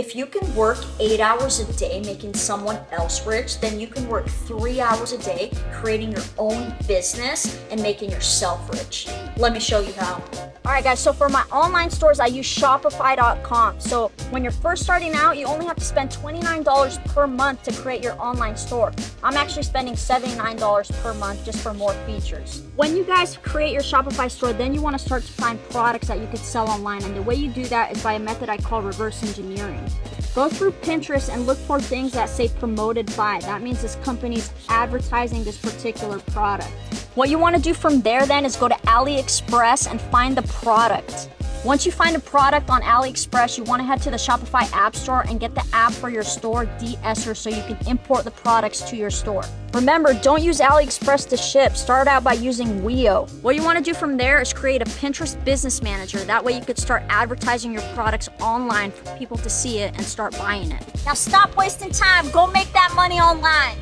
If you can work 8 hours a day making someone else rich, then you can work 3 hours a day creating your own business and making yourself rich. Let me show you how. Alright guys, so for my online stores, I use Shopify.com. So when you're first starting out, you only have to spend $29 per month to create your online store. I'm actually spending $79 per month just for more features. When you guys create your Shopify store, then you want to start to find products that you could sell online. And the way you do that is by a method I call reverse engineering. Go through Pinterest and look for things that say promoted by. That means this company's advertising this particular product. What you want to do from there then is go to AliExpress and find the product. Once you find a product on AliExpress, you want to head to the Shopify App Store and get the app for your store de-esser so you can import the products to your store. Remember, don't use AliExpress to ship. Start out by using Weo. What you want to do from there is create a Pinterest Business Manager. That way you could start advertising your products online for people to see it and start buying it. Now stop wasting time. Go make that money online.